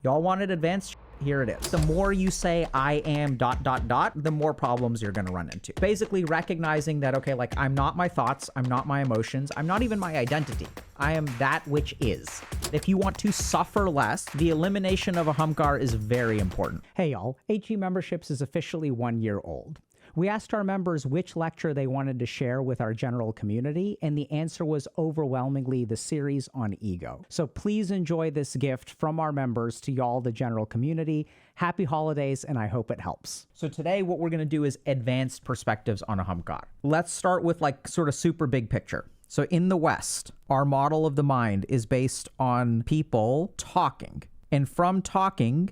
Y'all wanted advanced? Here it is. The more you say I am ... the more problems you're gonna run into. Basically recognizing that, okay, like I'm not my thoughts, I'm not my emotions, I'm not even my identity. I am that which is. If you want to suffer less, the elimination of Ahamkara is very important. Hey y'all, HE Memberships is officially 1 year old. We asked our members which lecture they wanted to share with our general community, and the answer was overwhelmingly the series on ego. So please enjoy this gift from our members to y'all, the general community. Happy holidays, and I hope it helps. So today what we're gonna do is advanced perspectives on Ahamkara. Let's start with like sort of super big picture. So in the West, our model of the mind is based on people talking, and from talking,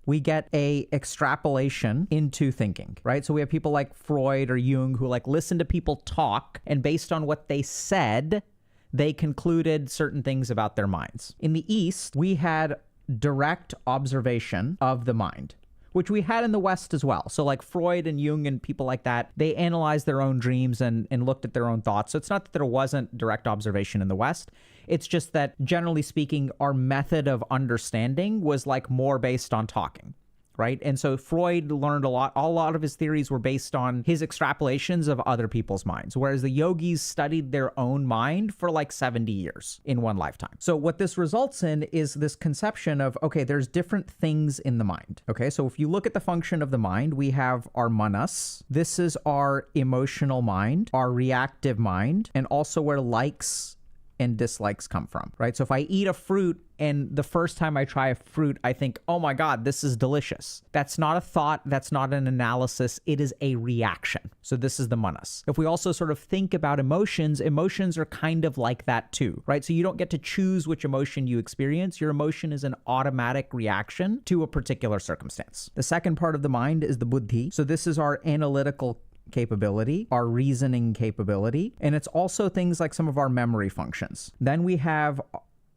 we get a extrapolation into thinking, right? So we have people like Freud or Jung who like listen to people talk, and based on what they said, they concluded certain things about their minds. In the East, we had direct observation of the mind, which we had in the West as well. So like Freud and Jung and people like that, they analyzed their own dreams and looked at their own thoughts. So it's not that there wasn't direct observation in the West. It's just that generally speaking, our method of understanding was like more based on talking, right? And so Freud learned a lot of his theories were based on his extrapolations of other people's minds, whereas the yogis studied their own mind for like 70 years in one lifetime. So what this results in is this conception of, okay, there's different things in the mind. Okay, so if you look at the function of the mind, we have our manas. This is our emotional mind, our reactive mind, and also where likes and dislikes come from, right? So if I eat a fruit and the first time I try a fruit, I think, oh my God, this is delicious. That's not a thought. That's not an analysis. It is a reaction. So this is the manas. If we also sort of think about emotions, emotions are kind of like that too, right? So you don't get to choose which emotion you experience. Your emotion is an automatic reaction to a particular circumstance. The second part of the mind is the buddhi. So this is our analytical capability, our reasoning capability, and it's also things like some of our memory functions. Then we have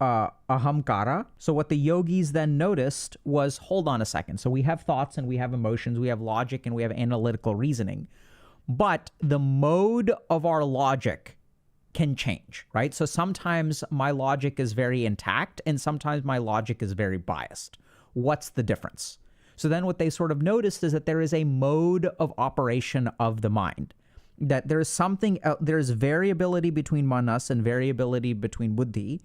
ahamkara. So what the yogis then noticed was, hold on a second. So we have thoughts and we have emotions, we have logic and we have analytical reasoning, but the mode of our logic can change, right? So sometimes my logic is very intact and sometimes my logic is very biased. What's the difference? So then what they sort of noticed is that there is a mode of operation of the mind, that there's something, there's variability between manas and variability between buddhi.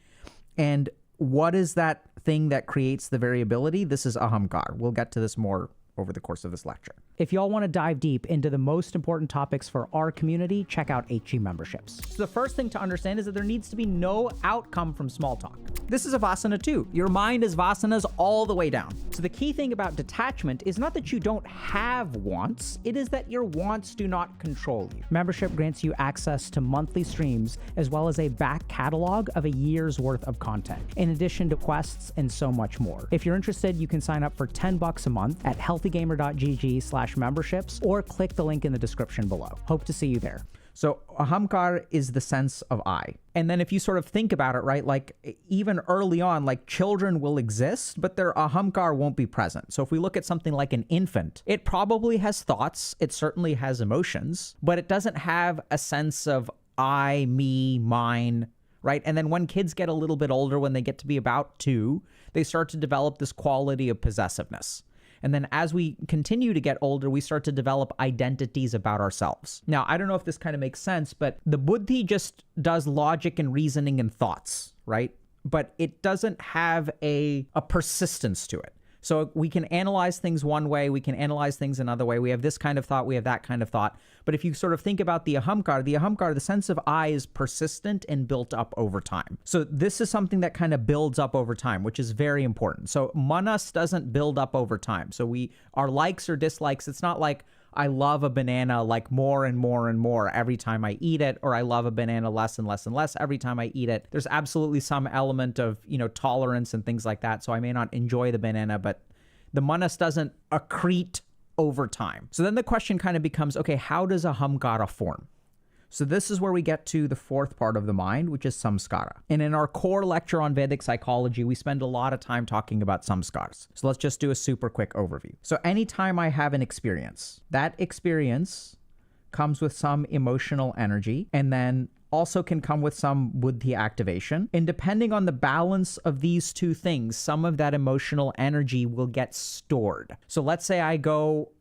And what is that thing that creates the variability? This is ahamkara. We'll get to this more over the course of this lecture. If y'all want to dive deep into the most important topics for our community, check out HE Memberships. So the first thing to understand is that there needs to be no outcome from small talk. This is a Vasana too. Your mind is Vasanas all the way down. So the key thing about detachment is not that you don't have wants, it is that your wants do not control you. Membership grants you access to monthly streams as well as a back catalog of a year's worth of content, in addition to quests and so much more. If you're interested, you can sign up for $10 a month at HealthyGamer.GG/memberships or click the link in the description below. Hope to see you there. So Ahamkara is the sense of I. And then if you sort of think about it, right, like even early on, like children will exist, but their Ahamkara won't be present. So if we look at something like an infant, it probably has thoughts, it certainly has emotions, but it doesn't have a sense of I, me, mine, right? And then when kids get a little bit older, when they get to be about 2, they start to develop this quality of possessiveness. And then as we continue to get older, we start to develop identities about ourselves. Now, I don't know if this kind of makes sense, but the buddhi just does logic and reasoning and thoughts, right? But it doesn't have a persistence to it. So we can analyze things one way, we can analyze things another way. We have this kind of thought, we have that kind of thought. But if you sort of think about the ahamkara, the sense of I is persistent and built up over time. So this is something that kind of builds up over time, which is very important. So manas doesn't build up over time. So our likes or dislikes, it's not like I love a banana like more and more and more every time I eat it, or I love a banana less and less and less every time I eat it. There's absolutely some element of, tolerance and things like that. So I may not enjoy the banana, but the manas doesn't accrete over time. So then the question kind of becomes, okay, how does ahamkara form? So this is where we get to the fourth part of the mind, which is samskara. And in our core lecture on Vedic psychology, we spend a lot of time talking about samskaras. So let's just do a super quick overview. So anytime I have an experience, that experience comes with some emotional energy, and then also can come with some buddhi activation. And depending on the balance of these two things, some of that emotional energy will get stored. So let's say I go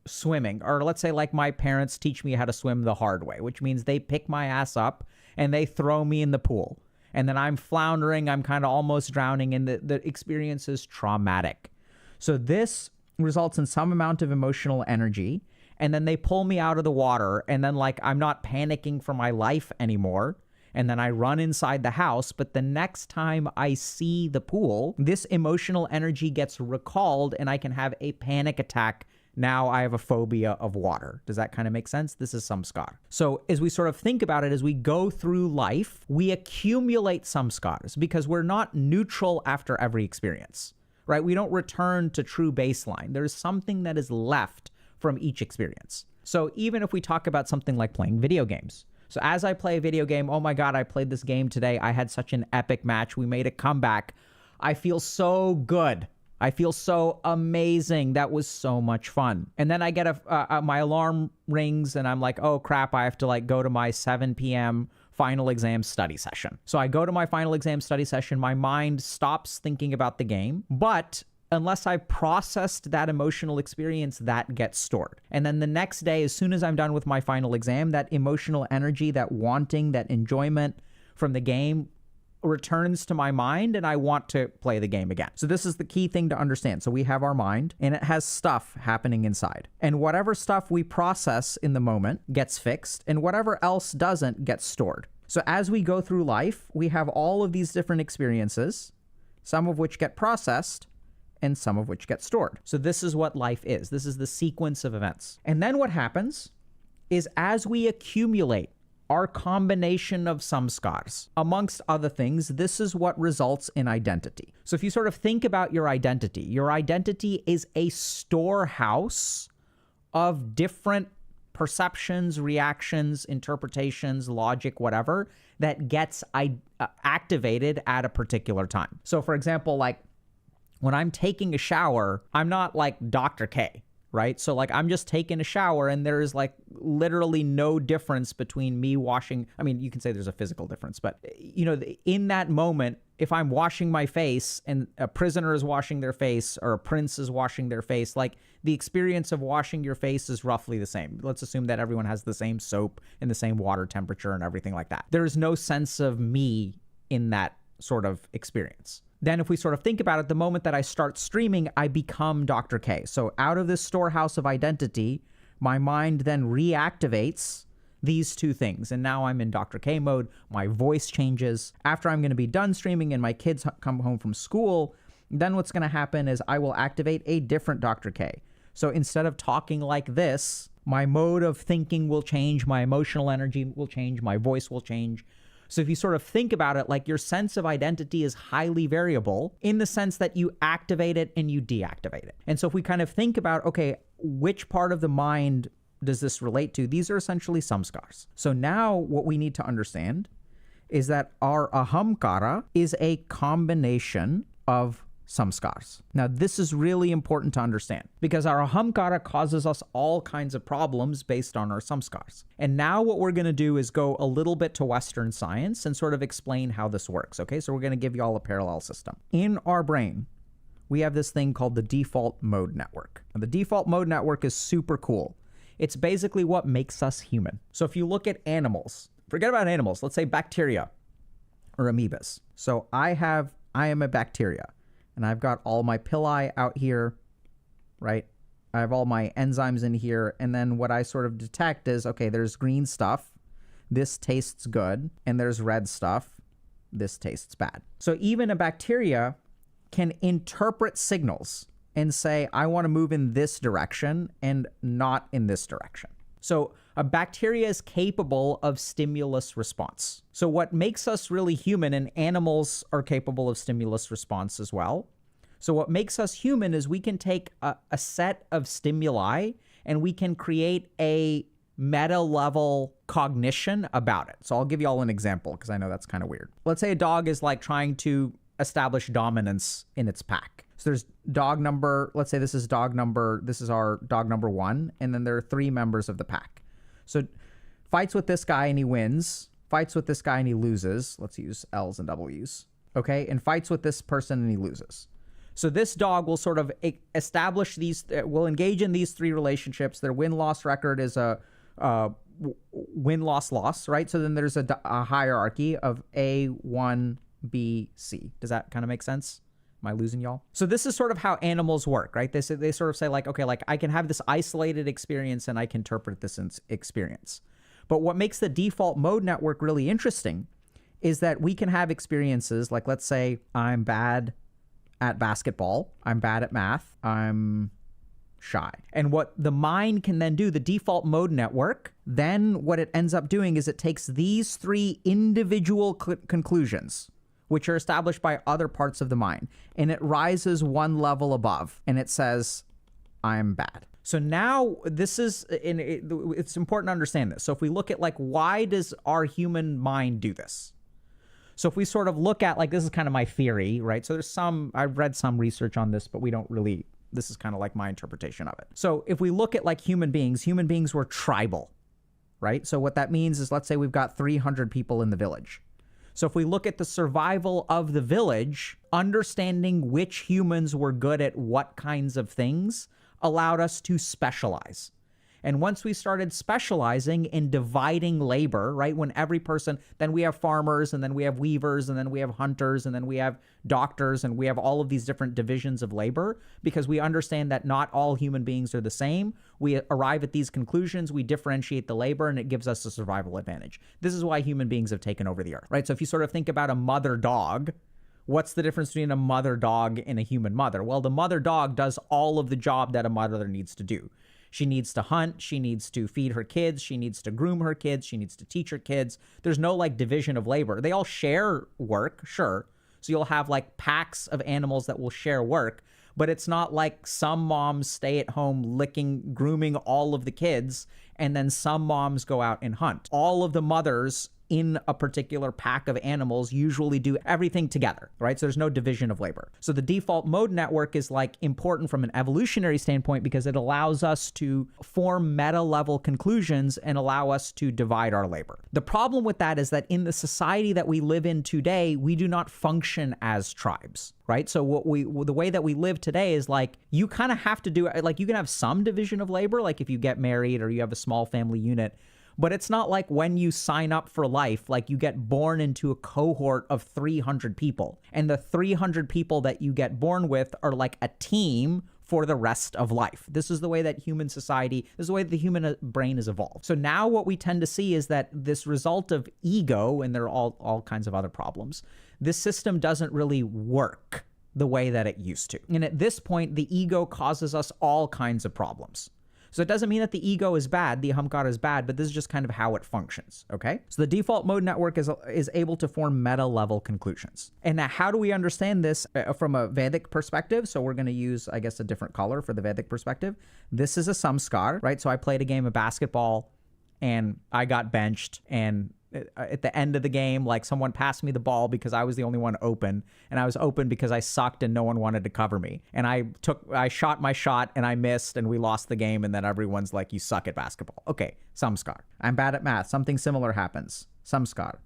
swimming, or let's say like my parents teach me how to swim the hard way, which means they pick my ass up and they throw me in the pool. And then I'm floundering, I'm kind of almost drowning, and the experience is traumatic. So this results in some amount of emotional energy. And then they pull me out of the water, and then like I'm not panicking for my life anymore. And then I run inside the house, but the next time I see the pool, this emotional energy gets recalled and I can have a panic attack. Now I have a phobia of water. Does that kind of make sense? This is samskar. So as we sort of think about it, as we go through life, we accumulate samskars because we're not neutral after every experience, right? We don't return to true baseline. There's something that is left from each experience. So even if we talk about something like playing video games. So as I play a video game, oh my God, I played this game today. I had such an epic match. We made a comeback. I feel so good. I feel so amazing. That was so much fun. And then I get my alarm rings and I'm like, oh crap, I have to like go to my 7 p.m. final exam study session. So I go to my final exam study session. My mind stops thinking about the game, but unless I processed that emotional experience, that gets stored. And then the next day, as soon as I'm done with my final exam, that emotional energy, that wanting, that enjoyment from the game returns to my mind, and I want to play the game again. So this is the key thing to understand. So we have our mind, and it has stuff happening inside. And whatever stuff we process in the moment gets fixed, and whatever else doesn't gets stored. So as we go through life, we have all of these different experiences, some of which get processed, and some of which get stored. So this is what life is. This is the sequence of events. And then what happens is as we accumulate our combination of samskars, amongst other things, this is what results in identity. So if you sort of think about your identity is a storehouse of different perceptions, reactions, interpretations, logic, whatever, that gets activated at a particular time. So for example, like, when I'm taking a shower, I'm not like Dr. K, right? So like I'm just taking a shower and there is like literally no difference between me washing. I mean, you can say there's a physical difference, but you know, in that moment, if I'm washing my face and a prisoner is washing their face or a prince is washing their face, like the experience of washing your face is roughly the same. Let's assume that everyone has the same soap and the same water temperature and everything like that. There is no sense of me in that sort of experience. Then if we sort of think about it, the moment that I start streaming, I become Dr. K. So out of this storehouse of identity, my mind then reactivates these two things. And now I'm in Dr. K mode. My voice changes. After I'm going to be done streaming and my kids come home from school, then what's going to happen is I will activate a different Dr. K. So instead of talking like this, my mode of thinking will change. My emotional energy will change. My voice will change. So if you sort of think about it, like your sense of identity is highly variable in the sense that you activate it and you deactivate it. And so if we kind of think about, okay, which part of the mind does this relate to? These are essentially samskars. So now what we need to understand is that our ahamkara is a combination of samskars. Now, this is really important to understand because our ahamkara causes us all kinds of problems based on our samskars. And now what we're going to do is go a little bit to Western science and sort of explain how this works. Okay, so we're going to give you all a parallel system. In our brain, we have this thing called the default mode network. And the default mode network is super cool. It's basically what makes us human. So if you look at animals, forget about animals, let's say bacteria or amoebas. So I am a bacteria. And I've got all my pili out here, right? I have all my enzymes in here. And then what I sort of detect is, okay, there's green stuff. This tastes good. And there's red stuff. This tastes bad. So even a bacteria can interpret signals and say, I want to move in this direction and not in this direction. So a bacteria is capable of stimulus response. So what makes us really human, and animals are capable of stimulus response as well. So what makes us human is we can take a set of stimuli and we can create a meta level cognition about it. So I'll give you all an example because I know that's kind of weird. Let's say a dog is like trying to establish dominance in its pack. So there's dog number, let's say this is our dog number 1, and then there are 3 members of the pack. So fights with this guy and he wins, fights with this guy and he loses. Let's use L's and W's. Okay, and fights with this person and he loses. So this dog will sort of establish these, will engage in these three relationships. Their win-loss record is a win-loss-loss, right? So then there's a hierarchy of A, 1, B, C. Does that kind of make sense? Am I losing y'all? So this is sort of how animals work, right? They sort of say like, okay, like I can have this isolated experience and I can interpret this experience. But what makes the default mode network really interesting is that we can have experiences like, let's say I'm bad at basketball, I'm bad at math, I'm shy. And what the mind can then do, the default mode network, then what it ends up doing is it takes these three individual conclusions, which are established by other parts of the mind, and it rises one level above, and it says, I'm bad. So now this is, it's important to understand this. So if we look at like, why does our human mind do this? So if we sort of look at like, this is kind of my theory, right? So I've read some research on this, but we don't really, this is kind of like my interpretation of it. So if we look at like human beings were tribal, right? So what that means is, let's say we've got 300 people in the village. So if we look at the survival of the village, understanding which humans were good at what kinds of things allowed us to specialize. And once we started specializing in dividing labor, right, when every person, then we have farmers, and then we have weavers, and then we have hunters, and then we have doctors, and we have all of these different divisions of labor, because we understand that not all human beings are the same. We arrive at these conclusions, we differentiate the labor, and it gives us a survival advantage. This is why human beings have taken over the earth, right? So if you sort of think about a mother dog, what's the difference between a mother dog and a human mother? Well, the mother dog does all of the job that a mother needs to do. She needs to hunt, she needs to feed her kids, she needs to groom her kids, she needs to teach her kids. There's no like division of labor. They all share work, sure. So you'll have like packs of animals that will share work, but it's not like some moms stay at home grooming all of the kids, and then some moms go out and hunt. All of the mothers in a particular pack of animals usually do everything together, right? So there's no division of labor. So the default mode network is like important from an evolutionary standpoint because it allows us to form meta level conclusions and allow us to divide our labor. The problem with that is that in the society that we live in today, we do not function as tribes, right? So the way that we live today is like, you kind of have to do, like you can have some division of labor, like if you get married or you have a small family unit, but it's not like when you sign up for life, like you get born into a cohort of 300 people. And the 300 people that you get born with are like a team for the rest of life. This is the way that this is the way that the human brain is evolved. So now what we tend to see is that this result of ego, and there are all kinds of other problems, this system doesn't really work the way that it used to. And at this point, the ego causes us all kinds of problems. So it doesn't mean that the ego is bad, the Ahamkara is bad, but this is just kind of how it functions, okay? So the default mode network is able to form meta-level conclusions. And now how do we understand this from a Vedic perspective? So we're going to use, I guess, a different color for the Vedic perspective. This is a samskar, right? So I played a game of basketball and I got benched, and at the end of the game, like someone passed me the ball because I was the only one open, and I was open because I sucked and no one wanted to cover me. And I shot my shot and I missed and we lost the game, and then everyone's like, you suck at basketball. Okay, samskar. I'm bad at math. Something similar happens. Samskar.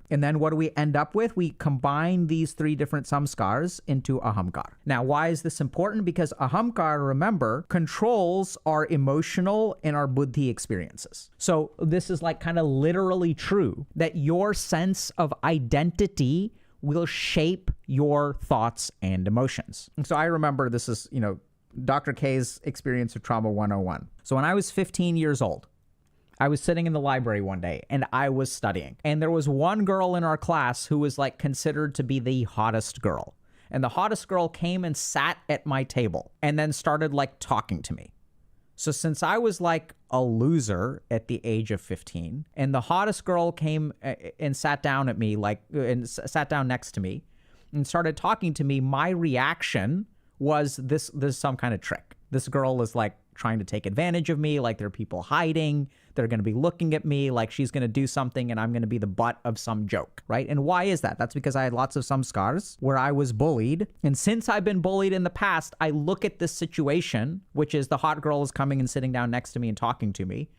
And then what do we end up with? We combine these three different samskars into Ahamkara. Now, why is this important? Because Ahamkara, remember, controls our emotional and our buddhi experiences. So this is like kind of literally true, that your sense of identity will shape your thoughts and emotions. And so I remember this is, Dr. K's experience of trauma 101. So when I was 15 years old, I was sitting in the library one day and I was studying. And there was one girl in our class who was like considered to be the hottest girl. And the hottest girl came and sat at my table and then started like talking to me. So since I was like a loser at the age of 15, and the hottest girl came and sat down at me, sat down next to me and started talking to me, my reaction was this is some kind of trick. This girl is like trying to take advantage of me, like there are people hiding, they're going to be looking at me, like she's going to do something and I'm going to be the butt of some joke, right? And why is that? That's because I had lots of samskars where I was bullied. And since I've been bullied in the past, I look at this situation, which is the hot girl is coming and sitting down next to me and talking to me.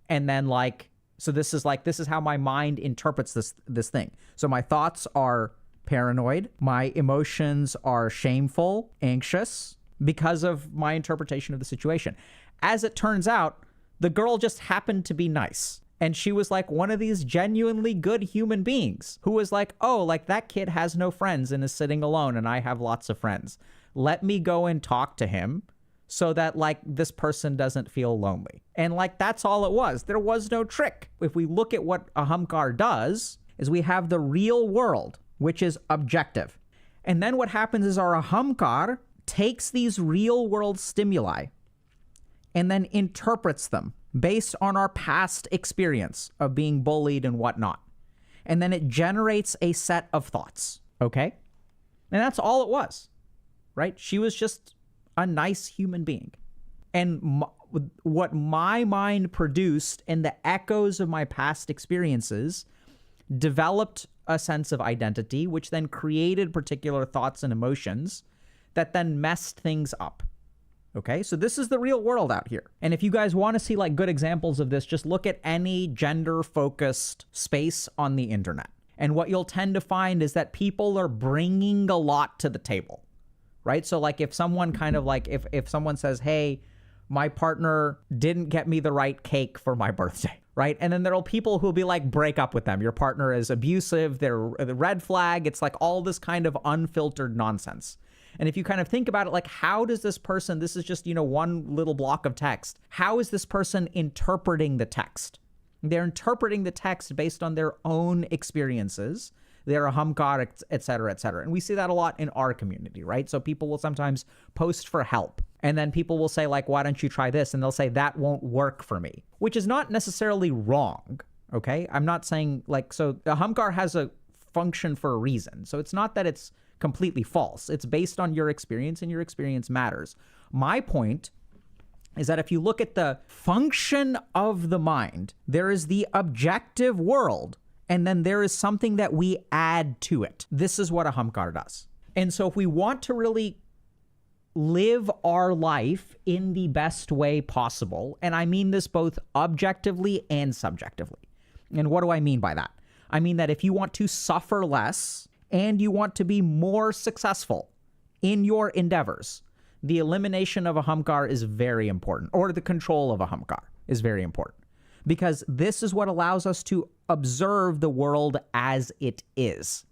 And then like So this is how my mind interprets this thing. So my thoughts are paranoid. My emotions are shameful, anxious, because of my interpretation of the situation. As it turns out, the girl just happened to be nice. And she was like one of these genuinely good human beings who was like, oh, like that kid has no friends and is sitting alone and I have lots of friends. Let me go and talk to him so that like this person doesn't feel lonely. And like that's all it was. There was no trick. If we look at what Ahamkar does, is we have the real world, which is objective. And then what happens is our Ahamkar takes these real world stimuli and then interprets them based on our past experience of being bullied and whatnot. And then it generates a set of thoughts, okay? And that's all it was, right? She was just a nice human being. And what my mind produced and the echoes of my past experiences developed a sense of identity, which then created particular thoughts and emotions that then messed things up. Okay, so this is the real world out here. And if you guys want to see like good examples of this, just look at any gender-focused space on the internet. And what you'll tend to find is that people are bringing a lot to the table, right? So like if someone kind of like, if someone says, hey, my partner didn't get me the right cake for my birthday, right? And then there'll people who'll be like, break up with them. Your partner is abusive. They're the red flag. It's like all this kind of unfiltered nonsense. And if you kind of think about it, like, how does this person, this is just, one little block of text. How is this person interpreting the text? They're interpreting the text based on their own experiences, their Ahamkar, et cetera, et cetera. And we see that a lot in our community, right? So people will sometimes post for help. And then people will say, like, why don't you try this? And they'll say, that won't work for me, which is not necessarily wrong, okay? I'm not saying, like, so Ahamkar has a function for a reason. So it's not that it's completely false. It's based on your experience, and your experience matters. My point is that if you look at the function of the mind, there is the objective world, and then there is something that we add to it. This is what Ahamkar does. And so if we want to really live our life in the best way possible, and I mean this both objectively and subjectively. And what do I mean by that? I mean that if you want to suffer less and you want to be more successful in your endeavors, the elimination of Ahamkar is very important, or the control of Ahamkar is very important, because this is what allows us to observe the world as it is,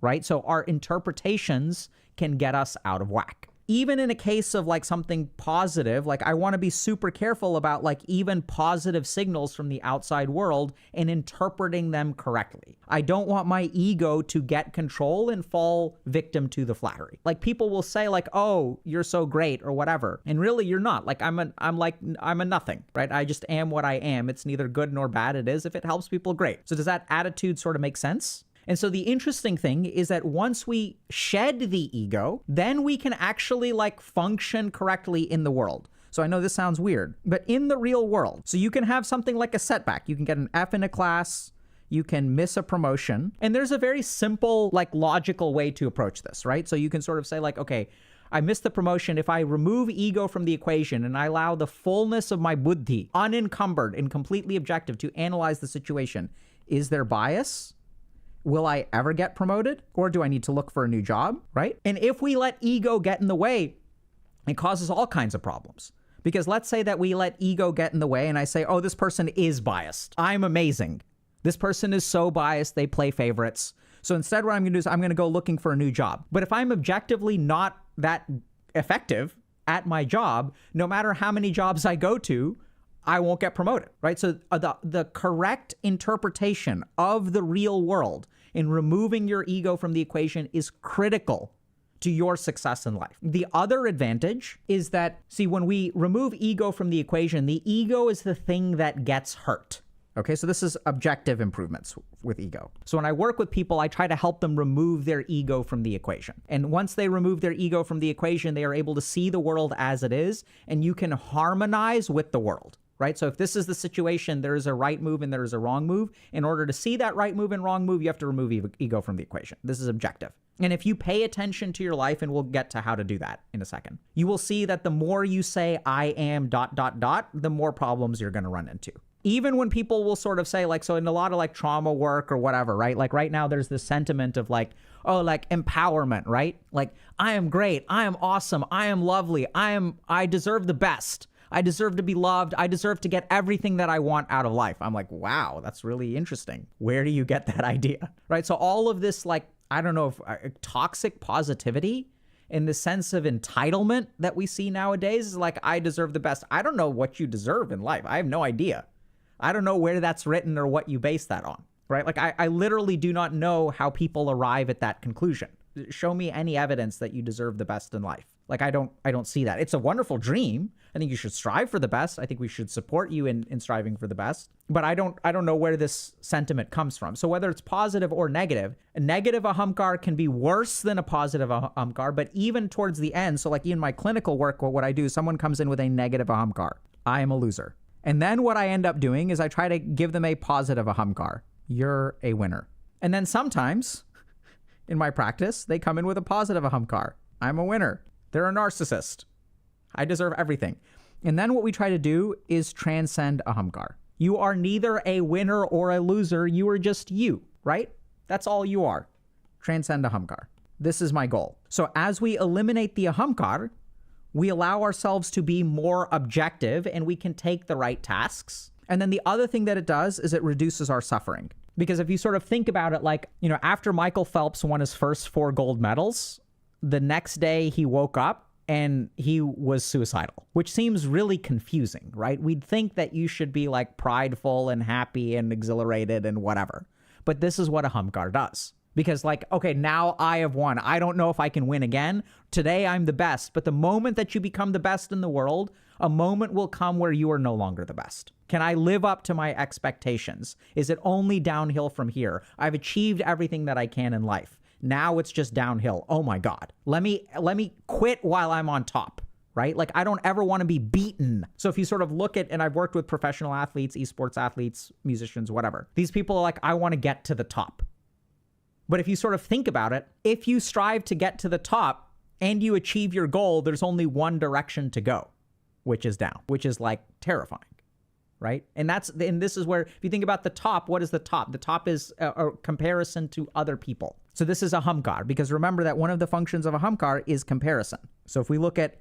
right? So our interpretations can get us out of whack. Even in a case of like something positive, like I want to be super careful about like even positive signals from the outside world and interpreting them correctly. I don't want my ego to get control and fall victim to the flattery. Like people will say like, oh, you're so great or whatever. And really you're not. Like I'm a nothing, right? I just am what I am. It's neither good nor bad. It is. If it helps people, great. So does that attitude sort of make sense? And so the interesting thing is that once we shed the ego, then we can actually like function correctly in the world. So I know this sounds weird, but in the real world, so you can have something like a setback. You can get an F in a class, you can miss a promotion, and there's a very simple, like logical way to approach this, right? So you can sort of say like, okay, I missed the promotion. If I remove ego from the equation and I allow the fullness of my buddhi, unencumbered and completely objective, to analyze the situation, is there bias? Will I ever get promoted? Or do I need to look for a new job, right? And if we let ego get in the way, it causes all kinds of problems. Because let's say that we let ego get in the way and I say, oh, this person is biased. I'm amazing. This person is so biased, they play favorites. So instead what I'm going to do is I'm going to go looking for a new job. But if I'm objectively not that effective at my job, no matter how many jobs I go to, I won't get promoted, right? So the correct interpretation of the real world in removing your ego from the equation is critical to your success in life. The other advantage is that, see, when we remove ego from the equation, the ego is the thing that gets hurt. Okay, so this is objective improvements with ego. So when I work with people, I try to help them remove their ego from the equation. And once they remove their ego from the equation, they are able to see the world as it is, and you can harmonize with the world. Right? So if this is the situation, there is a right move and there is a wrong move. In order to see that right move and wrong move, you have to remove ego from the equation. This is objective. And if you pay attention to your life, and we'll get to how to do that in a second, you will see that the more you say, I am ... the more problems you're going to run into. Even when people will sort of say like, so in a lot of like trauma work or whatever, right? Like right now there's this sentiment of like, oh, like empowerment, right? Like I am great. I am awesome. I am lovely. I deserve the best. I deserve to be loved. I deserve to get everything that I want out of life. I'm like, wow, that's really interesting. Where do you get that idea? Right? So all of this, like, I don't know, if toxic positivity in the sense of entitlement that we see nowadays is like, I deserve the best. I don't know what you deserve in life. I have no idea. I don't know where that's written or what you base that on, right? Like I literally do not know how people arrive at that conclusion. Show me any evidence that you deserve the best in life. Like I don't see that. It's a wonderful dream. I think you should strive for the best. I think we should support you in striving for the best. But I don't know where this sentiment comes from. So whether it's positive or negative, a negative ahamkar can be worse than a positive ahamkar. But even towards the end, so like in my clinical work, what I do, someone comes in with a negative ahamkar. I am a loser. And then what I end up doing is I try to give them a positive ahamkar. You're a winner. And then sometimes in my practice, they come in with a positive ahamkar. I'm a winner. They're a narcissist. I deserve everything. And then what we try to do is transcend ahamkar. You are neither a winner or a loser. You are just you, right? That's all you are. Transcend ahamkar. This is my goal. So as we eliminate the ahamkar, we allow ourselves to be more objective and we can take the right tasks. And then the other thing that it does is it reduces our suffering. Because if you sort of think about it, like, you know, after Michael Phelps won his first 4 gold medals, the next day he woke up and he was suicidal, which seems really confusing, right? We'd think that you should be like prideful and happy and exhilarated and whatever. But this is what ahamkar does. Because like, okay, now I have won. I don't know if I can win again. Today I'm the best. But the moment that you become the best in the world, a moment will come where you are no longer the best. Can I live up to my expectations? Is it only downhill from here? I've achieved everything that I can in life. Now it's just downhill. Oh my God. Let me quit while I'm on top, right? Like I don't ever want to be beaten. So if you sort of look at, and I've worked with professional athletes, esports athletes, musicians, whatever. These people are like, I want to get to the top. But if you sort of think about it, if you strive to get to the top and you achieve your goal, there's only one direction to go, which is down, which is like terrifying, right? And this is where, if you think about the top, what is the top? The top is a comparison to other people. So this is ahamkar, because remember that one of the functions of ahamkar is comparison. So if we look at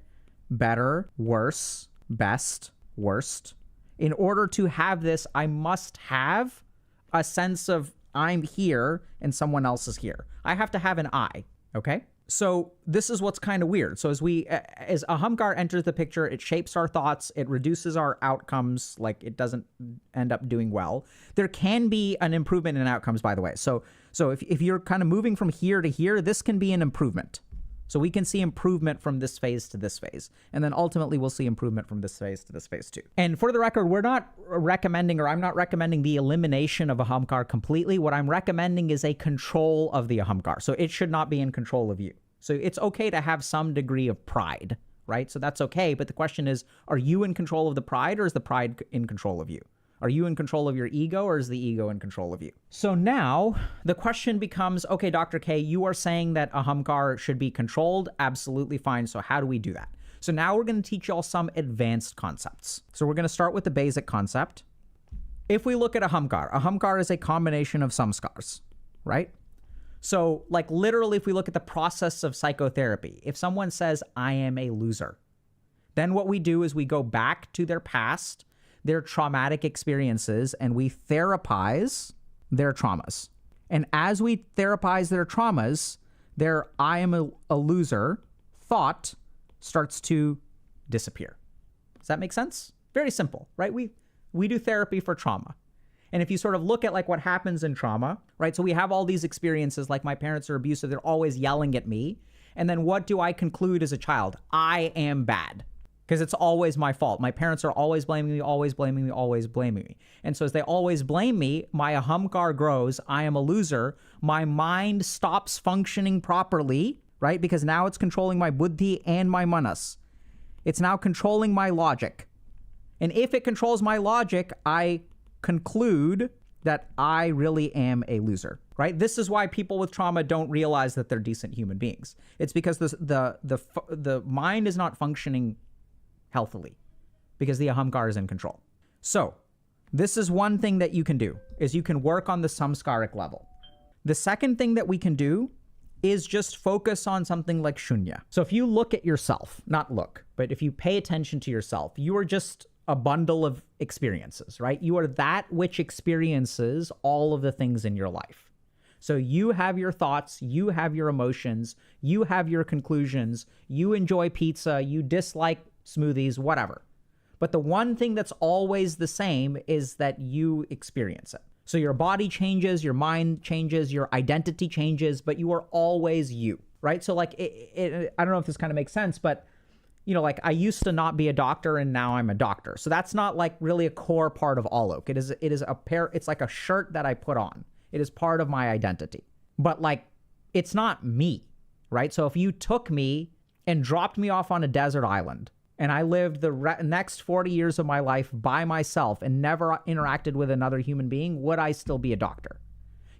better, worse, best, worst, in order to have this, I must have a sense of I'm here and someone else is here. I have to have an I, okay? So this is what's kind of weird. So as ahamkar enters the picture, it shapes our thoughts, it reduces our outcomes, like it doesn't end up doing well. There can be an improvement in outcomes, by the way. So if you're kind of moving from here to here, this can be an improvement. So we can see improvement from this phase to this phase. And then ultimately we'll see improvement from this phase to this phase too. And for the record, we're not recommending, or I'm not recommending the elimination of ahamkar completely. What I'm recommending is a control of the ahamkar. So it should not be in control of you. So it's okay to have some degree of pride, right? So that's okay. But the question is, are you in control of the pride, or is the pride in control of you? Are you in control of your ego, or is the ego in control of you? So now the question becomes, okay, Dr. K, you are saying that ahamkar should be controlled. Absolutely fine. So how do we do that? So now we're going to teach y'all some advanced concepts. So we're going to start with the basic concept. If we look at ahamkar is a combination of samskars, right? So like literally, if we look at the process of psychotherapy, if someone says, I am a loser, then what we do is we go back to their past, their traumatic experiences, and we therapize their traumas. And as we therapize their traumas, their I am a loser thought starts to disappear. Does that make sense? Very simple, right? We do therapy for trauma. And if you sort of look at like what happens in trauma, right? So we have all these experiences, like my parents are abusive, they're always yelling at me. And then what do I conclude as a child? I am bad. Because it's always my fault. My parents are always blaming me, always blaming me, always blaming me. And so as they always blame me, my ahamkar grows. I am a loser. My mind stops functioning properly, right? Because now it's controlling my buddhi and my manas. It's now controlling my logic. And if it controls my logic, I conclude that I really am a loser, right? This is why people with trauma don't realize that they're decent human beings. It's because the mind is not functioning healthily because the ahamkar is in control. So This is one thing that you can do, is you can work on the samskaric level. The second thing that we can do is just focus on something like Shoonya. So if you look at yourself, not look, but if you pay attention to yourself, you are just a bundle of experiences, right? You are that which experiences all of the things in your life. So you have your thoughts, you have your emotions, you have your conclusions, you enjoy pizza, you dislike smoothies, whatever. But the one thing that's always the same is that you experience it. So your body changes, your mind changes, your identity changes, but you are always you, right? So like, I don't know if this kind of makes sense, but you know, like I used to not be a doctor and now I'm a doctor. So that's not like really a core part of All Oak. It is a pair, it's like a shirt that I put on. It is part of my identity, but like, it's not me, right? So if you took me and dropped me off on a desert island and I lived the next 40 years of my life by myself and never interacted with another human being, would I still be a doctor?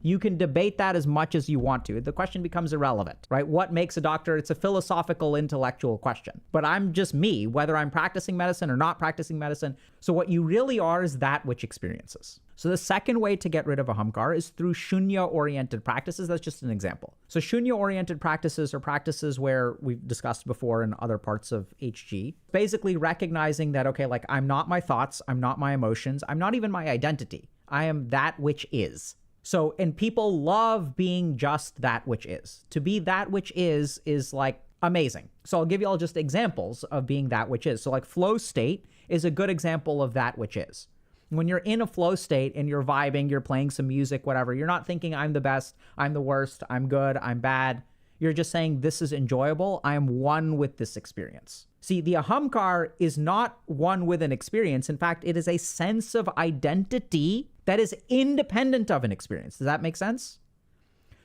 You can debate that as much as you want to. The question becomes irrelevant, right? What makes a doctor? It's a philosophical, intellectual question. But I'm just me, whether I'm practicing medicine or not practicing medicine. So what you really are is that which experiences. So the second way to get rid of Ahamkara is through Shoonya-oriented practices. That's just an example. So Shoonya-oriented practices are practices where we've discussed before in other parts of HG. Basically recognizing that, okay, like I'm not my thoughts, I'm not my emotions, I'm not even my identity. I am that which is. So, and people love being just that which is. To be that which is like amazing. So I'll give you all just examples of being that which is. So like flow state is a good example of that which is. When you're in a flow state and you're vibing, you're playing some music, whatever, you're not thinking I'm the best, I'm the worst, I'm good, I'm bad. You're just saying this is enjoyable. I am one with this experience. See, the Ahamkara is not one with an experience. In fact, it is a sense of identity that is independent of an experience. Does that make sense?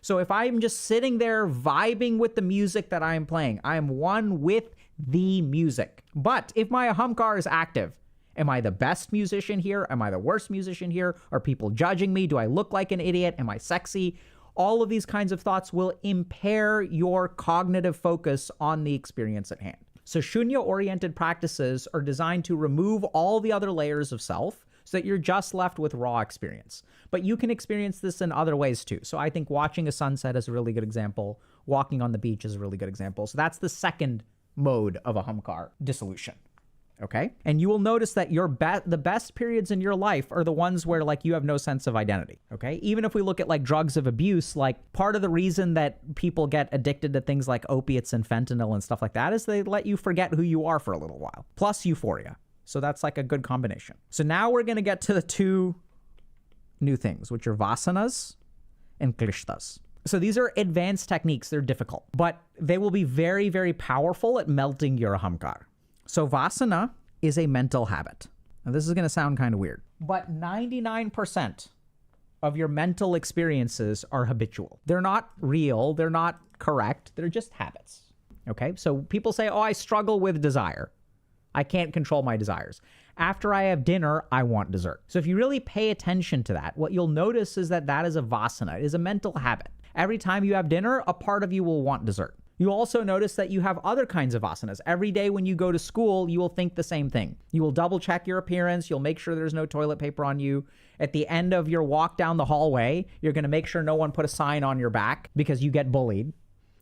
So if I'm just sitting there vibing with the music that I am playing, I am one with the music. But if my Ahamkara is active, am I the best musician here? Am I the worst musician here? Are people judging me? Do I look like an idiot? Am I sexy? All of these kinds of thoughts will impair your cognitive focus on the experience at hand. So Shoonya-oriented practices are designed to remove all the other layers of self so that you're just left with raw experience. But you can experience this in other ways too. So I think watching a sunset is a really good example. Walking on the beach is a really good example. So that's the second mode of Ahamkara dissolution. Okay? And you will notice that the best periods in your life are the ones where like you have no sense of identity. Okay? Even if we look at like drugs of abuse, like part of the reason that people get addicted to things like opiates and fentanyl and stuff like that is they let you forget who you are for a little while. Plus euphoria. So that's like a good combination. So now we're going to get to the two new things, which are Vasanas and Klishtas. So these are advanced techniques. They're difficult, but they will be very, very powerful at melting your Ahamkara. So Vasana is a mental habit. Now this is going to sound kind of weird, but 99% of your mental experiences are habitual. They're not real. They're not correct. They're just habits. Okay. So people say, oh, I struggle with desire. I can't control my desires. After I have dinner, I want dessert. So if you really pay attention to that, what you'll notice is that that is a Vasana. It is a mental habit. Every time you have dinner, a part of you will want dessert. You also notice that you have other kinds of asanas. Every day when you go to school, you will think the same thing. You will double check your appearance. You'll make sure there's no toilet paper on you. At the end of your walk down the hallway, you're going to make sure no one put a sign on your back because you get bullied.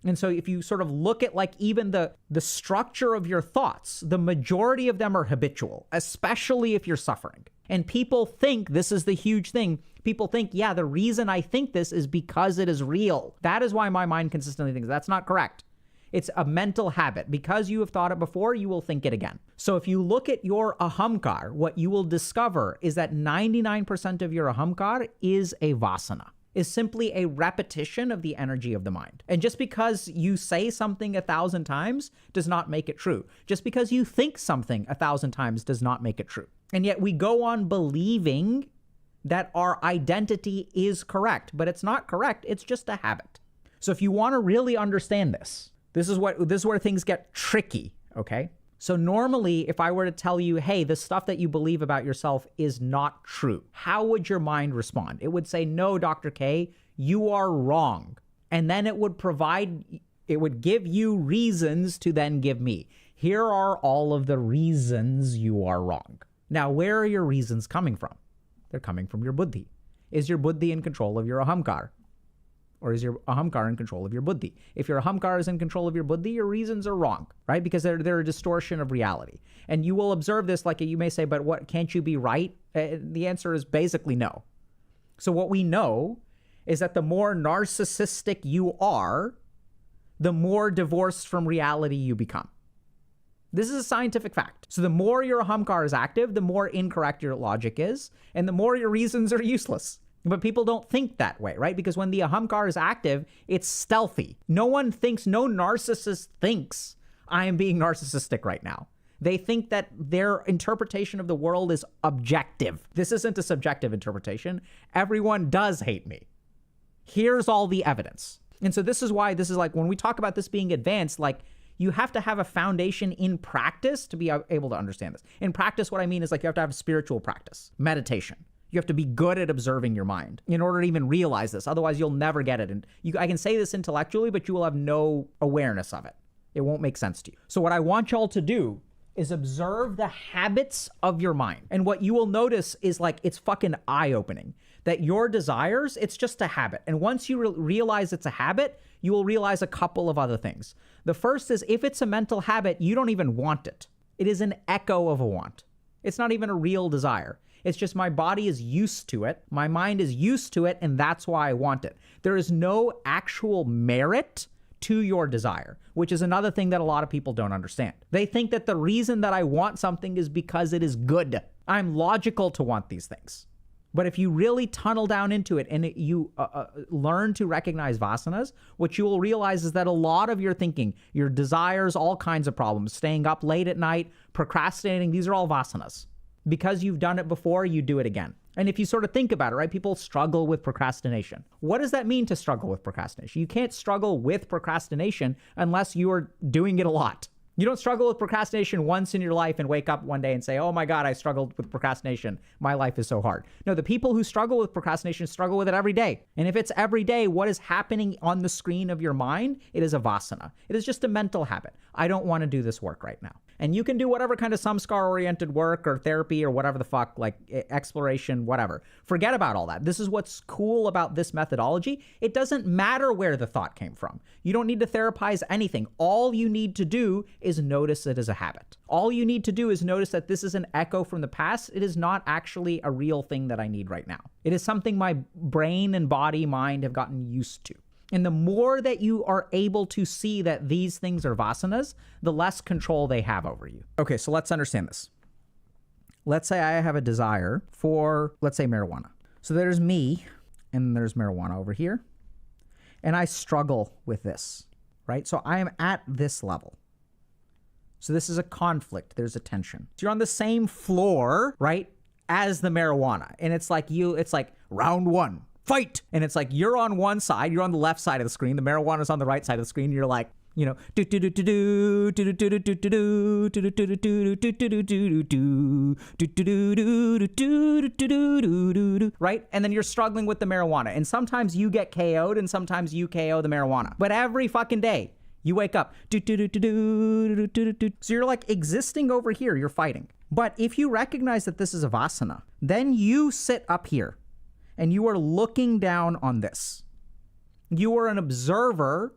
And so if you sort of look at like even the structure of your thoughts, the majority of them are habitual, especially if you're suffering. And people think this is the huge thing. People think, yeah, the reason I think this is because it is real. That is why my mind consistently thinks. That's not correct. It's a mental habit. Because you have thought it before, you will think it again. So if you look at your Ahamkara, what you will discover is that 99% of your Ahamkara is a Vasana, is simply a repetition of the energy of the mind. And just because you say something 1,000 times does not make it true. Just because you think something 1,000 times does not make it true. And yet we go on believing that our identity is correct, but it's not correct. It's just a habit. So if you want to really understand this, this is where things get tricky, okay? So normally, if I were to tell you, hey, the stuff that you believe about yourself is not true, how would your mind respond? It would say, no, Dr. K, you are wrong. And then it would give you reasons to then give me. Here are all of the reasons you are wrong. Now, where are your reasons coming from? They're coming from your buddhi. Is your buddhi in control of your ahamkara? Or is your ahamkara in control of your buddhi? If your ahamkara is in control of your buddhi, your reasons are wrong, right? Because they're a distortion of reality. And you will observe this, like you may say, but what, can't you be right? The answer is basically no. So what we know is that the more narcissistic you are, the more divorced from reality you become. This is a scientific fact. So the more your ahamkara is active, the more incorrect your logic is, and the more your reasons are useless. But people don't think that way, right? Because when the ahamkara is active, it's stealthy. No narcissist thinks I am being narcissistic right now. They think that their interpretation of the world is objective. This isn't a subjective interpretation. Everyone does hate me. Here's all the evidence. And so this is why this is like, when we talk about this being advanced, like, you have to have a foundation in practice to be able to understand this. In practice, what I mean is like you have to have spiritual practice, meditation. You have to be good at observing your mind in order to even realize this. Otherwise, you'll never get it. And I can say this intellectually, but you will have no awareness of it. It won't make sense to you. So what I want y'all to do is observe the habits of your mind. And what you will notice is like, it's fucking eye-opening that your desires, it's just a habit. And once you realize it's a habit, you will realize a couple of other things. The first is, if it's a mental habit, you don't even want it. It is an echo of a want. It's not even a real desire. It's just my body is used to it. My mind is used to it, and that's why I want it. There is no actual merit to your desire, which is another thing that a lot of people don't understand. They think that the reason that I want something is because it is good. I'm logical to want these things. But if you really tunnel down into it and you learn to recognize vasanas, what you will realize is that a lot of your thinking, your desires, all kinds of problems, staying up late at night, procrastinating, these are all vasanas. Because you've done it before, you do it again. And if you sort of think about it, right, people struggle with procrastination. What does that mean to struggle with procrastination? You can't struggle with procrastination unless you are doing it a lot. You don't struggle with procrastination once in your life and wake up one day and say, oh my God, I struggled with procrastination. My life is so hard. No, the people who struggle with procrastination struggle with it every day. And if it's every day, what is happening on the screen of your mind? It is a vasana. It is just a mental habit. I don't want to do this work right now. And you can do whatever kind of samskar-oriented work or therapy or whatever the fuck, like exploration, whatever. Forget about all that. This is what's cool about this methodology. It doesn't matter where the thought came from. You don't need to therapize anything. All you need to do is notice it as a habit. All you need to do is notice that this is an echo from the past. It is not actually a real thing that I need right now. It is something my brain and body, mind have gotten used to. And the more that you are able to see that these things are vasanas, the less control they have over you. Okay, so let's understand this. Let's say I have a desire for, let's say, marijuana. So there's me, and there's marijuana over here. And I struggle with this, right? So I am at this level. So this is a conflict. There's a tension. So you're on the same floor, right, as the marijuana. And it's like round one. Fight! And it's like you're on one side, you're on the left side of the screen, the marijuana's on the right side of the screen, you're like, you know, right? And then you're struggling with the marijuana. And sometimes you get KO'd and sometimes you KO the marijuana. But every fucking day, you wake up. So you're like existing over here, you're fighting. But if you recognize that this is a vasana, then you sit up here. And you are looking down on this. You are an observer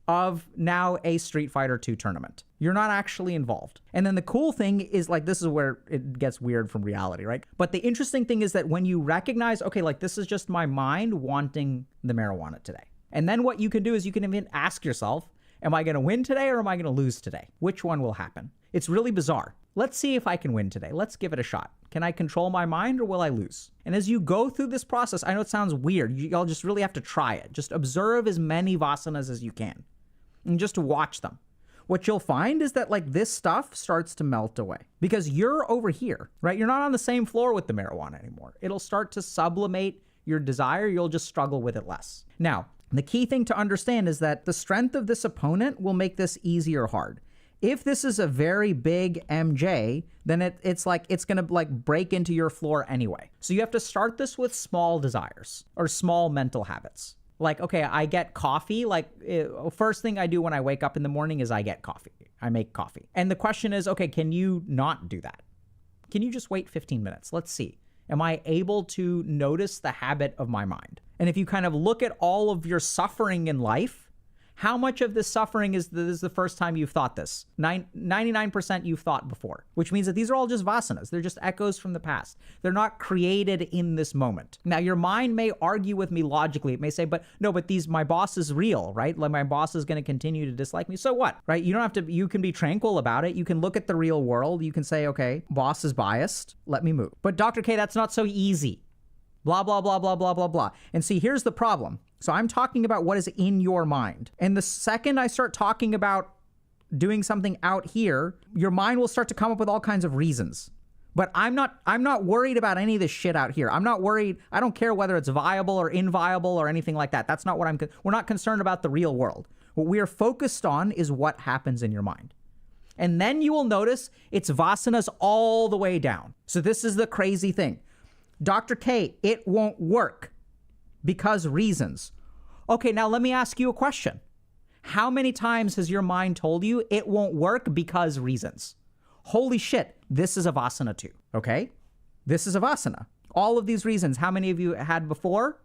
of now a Street Fighter 2 tournament. You're not actually involved. And then the cool thing is, like, this is where it gets weird from reality, right? But the interesting thing is that when you recognize, okay, like, this is just my mind wanting the marijuana today. And then what you can do is you can even ask yourself, am I going to win today or am I going to lose today? Which one will happen? It's really bizarre. Let's see if I can win today. Let's give it a shot. Can I control my mind or will I lose? And as you go through this process, I know it sounds weird. Y'all just really have to try it. Just observe as many vasanas as you can and just watch them. What you'll find is that, like, this stuff starts to melt away because you're over here, right? You're not on the same floor with the marijuana anymore. It'll start to sublimate your desire. You'll just struggle with it less. Now, the key thing to understand is that the strength of this opponent will make this easy or hard. If this is a very big MJ, then it's like it's going to like break into your floor anyway. So you have to start this with small desires or small mental habits. Like, okay, I get coffee. Like, first thing I do when I wake up in the morning is I get coffee. I make coffee. And the question is, okay, can you not do that? Can you just wait 15 minutes? Let's see. Am I able to notice the habit of my mind? And if you kind of look at all of your suffering in life, how much of this suffering is this is the first time you've thought this? 99% you've thought before, which means that these are all just vasanas. They're just echoes from the past. They're not created in this moment. Now, your mind may argue with me logically. It may say, but no, but my boss is real, right? Like my boss is going to continue to dislike me. So what, right? You don't have to, you can be tranquil about it. You can look at the real world. You can say, okay, boss is biased. Let me move. But Dr. K, that's not so easy. Blah, blah, blah, blah, blah, blah, blah. And see, here's the problem. So I'm talking about what is in your mind. And the second I start talking about doing something out here, your mind will start to come up with all kinds of reasons. But I'm not worried about any of this shit out here. I'm not worried. I don't care whether it's viable or inviable or anything like that. That's not what we're not concerned about the real world. What we are focused on is what happens in your mind. And then you will notice it's vasanas all the way down. So this is the crazy thing. Dr. K, it won't work. Because reasons. Okay, now let me ask you a question. How many times has your mind told you it won't work because reasons? Holy shit, this is a vasana too, okay? This is a vasana. All of these reasons, how many of you had before?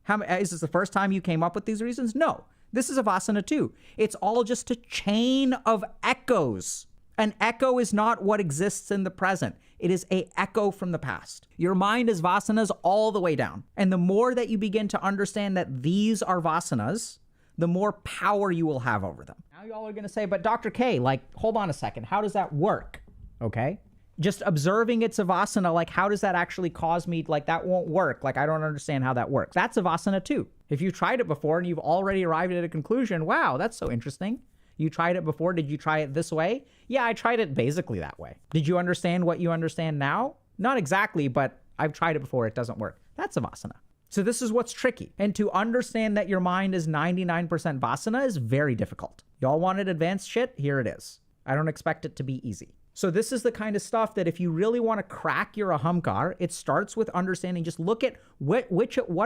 Is this the first time you came up with these reasons? No, this is a vasana too. It's all just a chain of echoes. An echo is not what exists in the present. It is an echo from the past. Your mind is vasanas all the way down. And the more that you begin to understand that these are vasanas, the more power you will have over them. Now y'all are going to say, but Dr. K, like, hold on a second. How does that work? Okay. Just observing it's a vasana, like, how does that actually cause me, like, that won't work. Like, I don't understand how that works. That's a vasana too. If you've tried it before and you've already arrived at a conclusion, wow, that's so interesting. You tried it before. Did you try it this way? Yeah, I tried it basically that way. Did you understand what you understand now? Not exactly, but I've tried it before. It doesn't work. That's a vasana. So this is what's tricky. And to understand that your mind is 99% vasana is very difficult. Y'all wanted advanced shit? Here it is. I don't expect it to be easy. So this is the kind of stuff that if you really want to crack your ahamkara, it starts with understanding, just look at what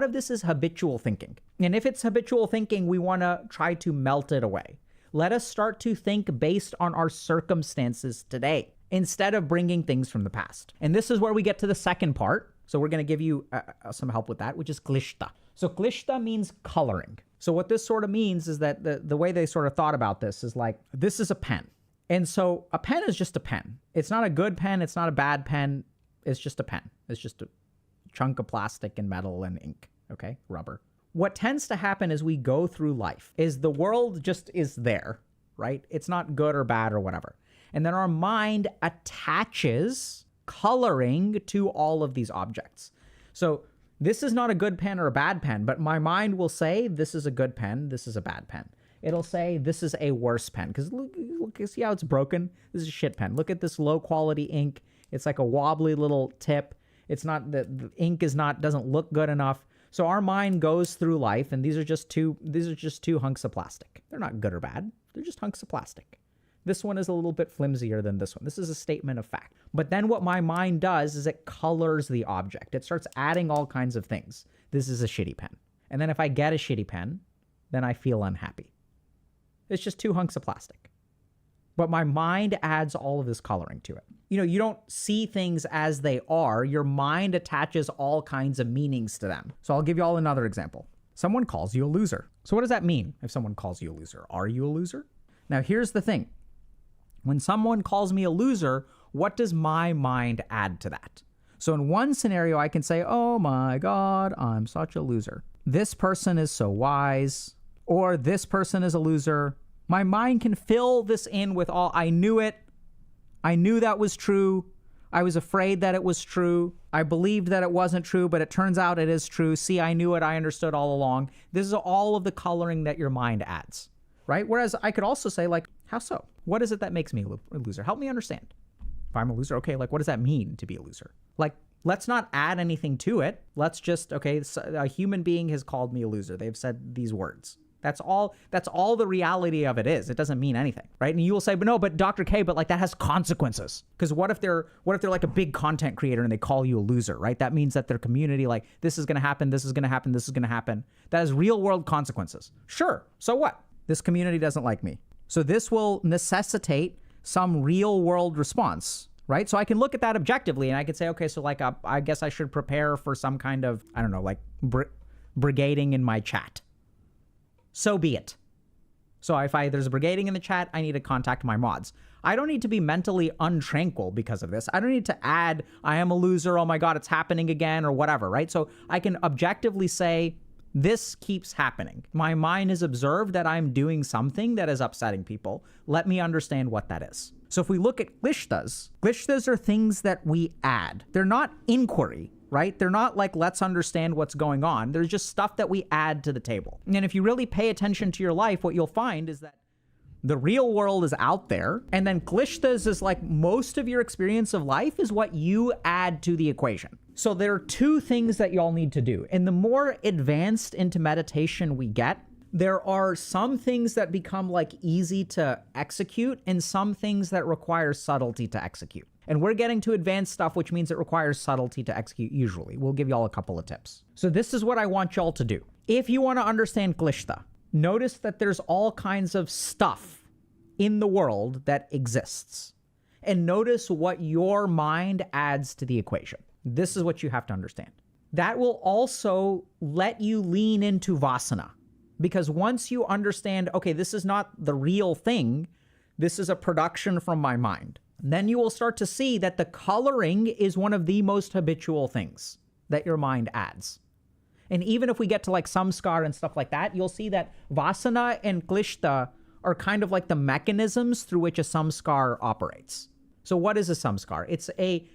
of this is habitual thinking. And if it's habitual thinking, we want to try to melt it away. Let us start to think based on our circumstances today instead of bringing things from the past. And this is where we get to the second part. So we're going to give you some help with that, which is klishta. So klishta means coloring. So what this sort of means is that the way they sort of thought about this is like, this is a pen. And so a pen is just a pen. It's not a good pen. It's not a bad pen. It's just a pen. It's just a chunk of plastic and metal and ink, okay, rubber. What tends to happen as we go through life is the world just is there, right? It's not good or bad or whatever. And then our mind attaches coloring to all of these objects. So this is not a good pen or a bad pen, but my mind will say, this is a good pen, this is a bad pen. It'll say, this is a worse pen. Because look, see how it's broken? This is a shit pen. Look at this low quality ink. It's like a wobbly little tip. It's not, the ink doesn't look good enough. So our mind goes through life, and these are just two hunks of plastic. They're not good or bad. They're just hunks of plastic. This one is a little bit flimsier than this one. This is a statement of fact. But then what my mind does is it colors the object. It starts adding all kinds of things. This is a shitty pen. And then if I get a shitty pen, then I feel unhappy. It's just two hunks of plastic. But my mind adds all of this coloring to it. You know, you don't see things as they are. Your mind attaches all kinds of meanings to them. So I'll give you all another example. Someone calls you a loser. So what does that mean if someone calls you a loser? Are you a loser? Now, here's the thing. When someone calls me a loser, what does my mind add to that? So in one scenario, I can say, oh my God, I'm such a loser. This person is so wise, or this person is a loser. My mind can fill this in with all, I knew it. I knew that was true. I was afraid that it was true. I believed that it wasn't true, but it turns out it is true. See, I knew it. I understood all along. This is all of the coloring that your mind adds, right? Whereas I could also say, like, how so? What is it that makes me a loser? Help me understand. If I'm a loser, okay, like, what does that mean to be a loser? Like, let's not add anything to it. Let's just, okay, a human being has called me a loser. They've said these words. That's all the reality of it is. It doesn't mean anything, right? And you will say, but no, but Dr. K, but like that has consequences. Because what if they're like a big content creator and they call you a loser, right? That means that their community, like, this is going to happen, this is going to happen, this is going to happen. That has real world consequences. Sure. So what? This community doesn't like me. So this will necessitate some real world response. right? So I can look at that objectively and I could say, okay, so like I guess I should prepare for some kind of, I don't know, like brigading in my chat. So be it. So if there's a brigading in the chat, I need to contact my mods. I don't need to be mentally untranquil because of this. I don't need to add, I am a loser, oh my God, it's happening again, or whatever, right? So I can objectively say, this keeps happening. My mind has observed that I'm doing something that is upsetting people. Let me understand what that is. So if we look at klishtas are things that we add. They're not inquiry, right? They're not like, let's understand what's going on. They're just stuff that we add to the table. And if you really pay attention to your life, what you'll find is that the real world is out there. And then klishtas is like most of your experience of life is what you add to the equation. So there are two things that y'all need to do. And the more advanced into meditation we get, there are some things that become like easy to execute and some things that require subtlety to execute. And we're getting to advanced stuff, which means it requires subtlety to execute usually. We'll give y'all a couple of tips. So this is what I want y'all to do. If you want to understand klishta, notice that there's all kinds of stuff in the world that exists. And notice what your mind adds to the equation. This is what you have to understand. That will also let you lean into Vasana. Because once you understand, okay, this is not the real thing, this is a production from my mind, then you will start to see that the coloring is one of the most habitual things that your mind adds. And even if we get to like samskar and stuff like that, you'll see that Vasana and Klishta are kind of like the mechanisms through which a samskar operates. So what is a samskar? It's a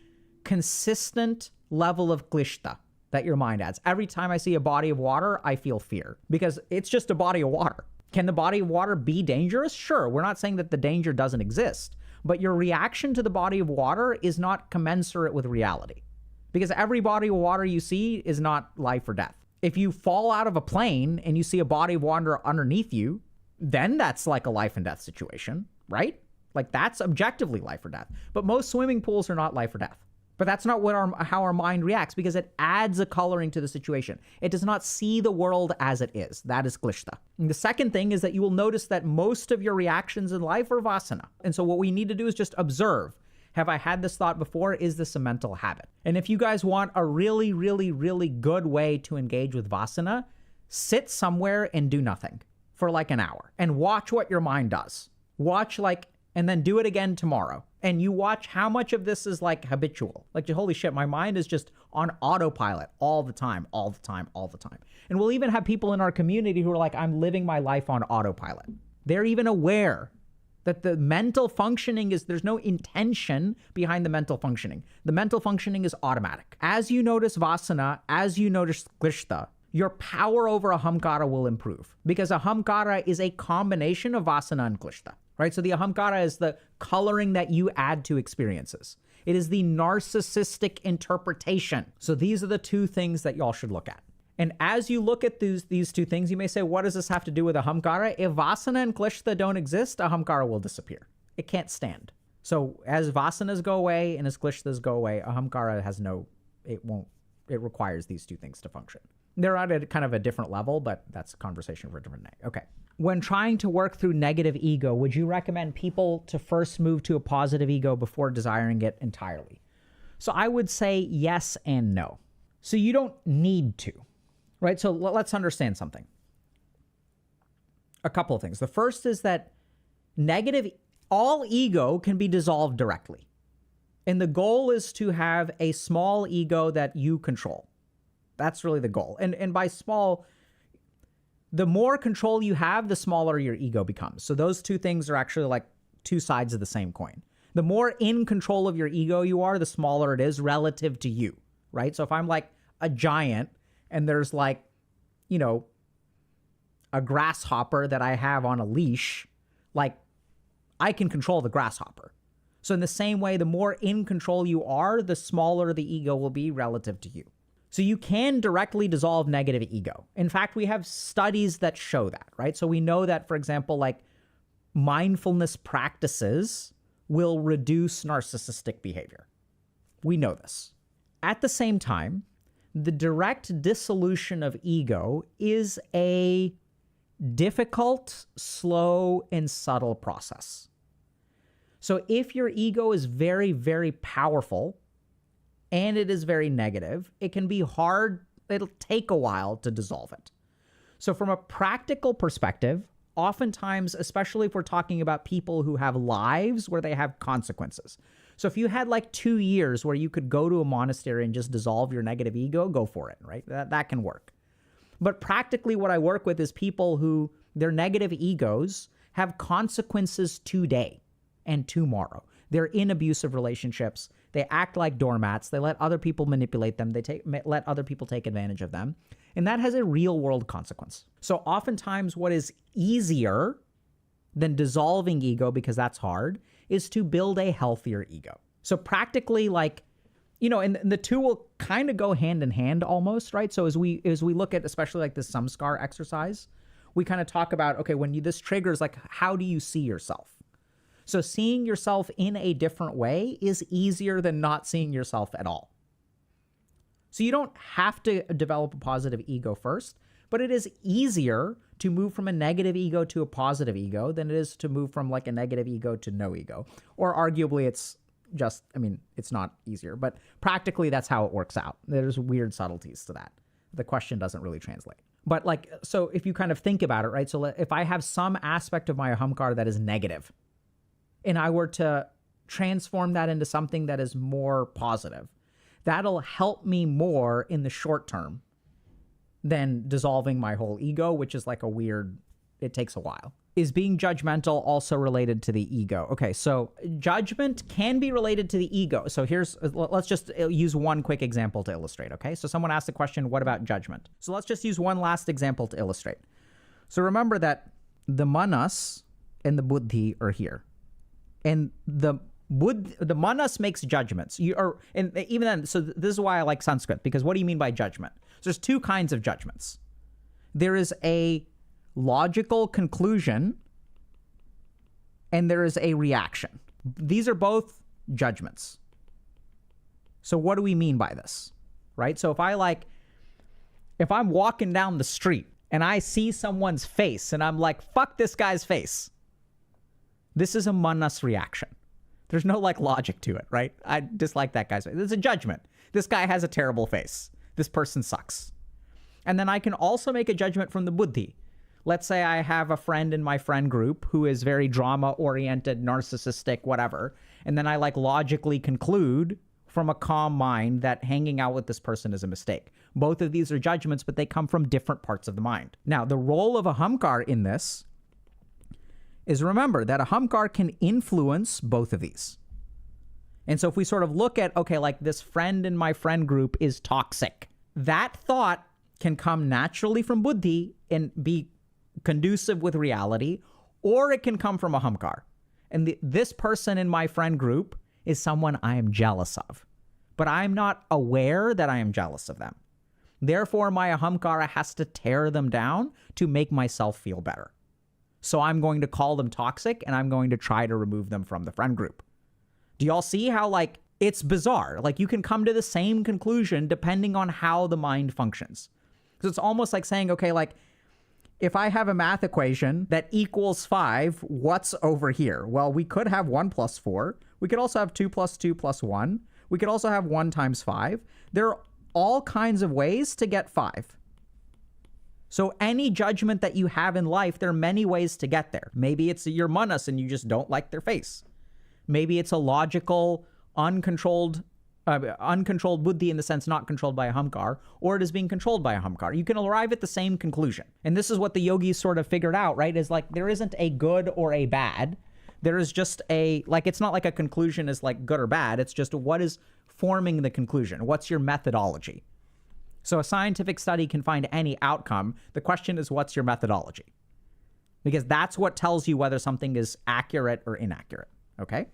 consistent level of Klishta that your mind adds. Every time I see a body of water, I feel fear because it's just a body of water. Can the body of water be dangerous? Sure. We're not saying that the danger doesn't exist, but your reaction to the body of water is not commensurate with reality because every body of water you see is not life or death. If you fall out of a plane and you see a body of water underneath you, then that's like a life and death situation, right? Like that's objectively life or death. But most swimming pools are not life or death. But that's not what how our mind reacts because it adds a coloring to the situation. It does not see the world as it is. That is klishta. And the second thing is that you will notice that most of your reactions in life are vasana. And so what we need to do is just observe. Have I had this thought before? Is this a mental habit? And if you guys want a really, really, really good way to engage with vasana, sit somewhere and do nothing for like an hour and watch what your mind does. Watch and then do it again tomorrow. And you watch how much of this is like habitual. Like, holy shit, my mind is just on autopilot all the time, all the time, all the time. And we'll even have people in our community who are like, I'm living my life on autopilot. They're even aware that the mental functioning there's no intention behind the mental functioning. The mental functioning is automatic. As you notice Vasana, as you notice Klishta, your power over Ahamkara will improve because Ahamkara is a combination of Vasana and Klishta. Right? So the Ahamkara is the coloring that you add to experiences. It is the narcissistic interpretation. So these are the two things that y'all should look at. And as you look at these two things, you may say, what does this have to do with Ahamkara? If Vasana and Klishta don't exist, Ahamkara will disappear. It can't stand. So as Vasanas go away and as Klishtas go away, Ahamkara it requires these two things to function. They're at a kind of a different level, but that's a conversation for a different day. Okay. When trying to work through negative ego, would you recommend people to first move to a positive ego before desiring it entirely? So I would say yes and no. So you don't need to, right? So let's understand something. A couple of things. The first is that all ego can be dissolved directly. And the goal is to have a small ego that you control. That's really the goal. And by small, the more control you have, the smaller your ego becomes. So those two things are actually like two sides of the same coin. The more in control of your ego you are, the smaller it is relative to you, right? So if I'm like a giant and there's like, a grasshopper that I have on a leash, like I can control the grasshopper. So in the same way, the more in control you are, the smaller the ego will be relative to you. So you can directly dissolve negative ego. In fact, we have studies that show that, right? So we know that, for example, like mindfulness practices will reduce narcissistic behavior. We know this. At the same time, the direct dissolution of ego is a difficult, slow, and subtle process. So if your ego is very, very powerful and it is very negative, it can be hard. It'll take a while to dissolve it. So from a practical perspective, oftentimes, especially if we're talking about people who have lives where they have consequences. So if you had like 2 years where you could go to a monastery and just dissolve your negative ego, go for it, right? That can work. But practically what I work with is people who their negative egos have consequences today and tomorrow. They're in abusive relationships. They act like doormats. They let other people manipulate them. They let other people take advantage of them. And that has a real world consequence. So oftentimes what is easier than dissolving ego, because that's hard, is to build a healthier ego. So practically, like, you know, and the two will kind of go hand in hand almost, right? So as we look at especially like this samskar exercise, we kind of talk about, okay, when this triggers, like, how do you see yourself? So seeing yourself in a different way is easier than not seeing yourself at all. So you don't have to develop a positive ego first, but it is easier to move from a negative ego to a positive ego than it is to move from like a negative ego to no ego. Or arguably it's just, I mean, it's not easier, but practically that's how it works out. There's weird subtleties to that. The question doesn't really translate. But like, so if you kind of think about it, right? So if I have some aspect of my ahamkara that is negative, and I were to transform that into something that is more positive, that'll help me more in the short term than dissolving my whole ego, which is like a weird, it takes a while. Is being judgmental also related to the ego? Okay, so judgment can be related to the ego. So let's just use one quick example to illustrate, okay? So someone asked the question, what about judgment? So let's just use one last example to illustrate. So remember that the manas and the buddhi are here. And the manas makes judgments. And even then, so this is why I like Sanskrit, because what do you mean by judgment? So there's two kinds of judgments. There is a logical conclusion and there is a reaction. These are both judgments. So what do we mean by this? Right? So if I'm walking down the street and I see someone's face and I'm like, fuck this guy's face, this is a manas reaction. There's no like logic to it, right? I dislike that guy's face. There's a judgment. This guy has a terrible face. This person sucks. And then I can also make a judgment from the buddhi. Let's say I have a friend in my friend group who is very drama-oriented, narcissistic, whatever. And then I like logically conclude from a calm mind that hanging out with this person is a mistake. Both of these are judgments, but they come from different parts of the mind. Now, the role of ahamkara in this is, remember that ahamkara can influence both of these. And so if we sort of look at, okay, like this friend in my friend group is toxic, that thought can come naturally from buddhi and be conducive with reality, or it can come from ahamkara. And this person in my friend group is someone I am jealous of, but I'm not aware that I am jealous of them. Therefore, my ahamkara has to tear them down to make myself feel better. So I'm going to call them toxic and I'm going to try to remove them from the friend group. Do y'all see how like it's bizarre? Like you can come to the same conclusion depending on how the mind functions. Because it's almost like saying, okay, like if I have a math equation that equals 5, what's over here? Well, we could have 1 plus 4. We could also have 2 plus 2 plus 1. We could also have 1 times 5. There are all kinds of ways to get 5. So any judgment that you have in life, there are many ways to get there. Maybe it's your manas and you just don't like their face. Maybe it's a logical, uncontrolled buddhi in the sense not controlled by ahamkara, or it is being controlled by ahamkara. You can arrive at the same conclusion. And this is what the yogis sort of figured out, right? Is like there isn't a good or a bad. There is just it's not like a conclusion is like good or bad. It's just what is forming the conclusion. What's your methodology? So a scientific study can find any outcome. The question is, what's your methodology? Because that's what tells you whether something is accurate or inaccurate, okay?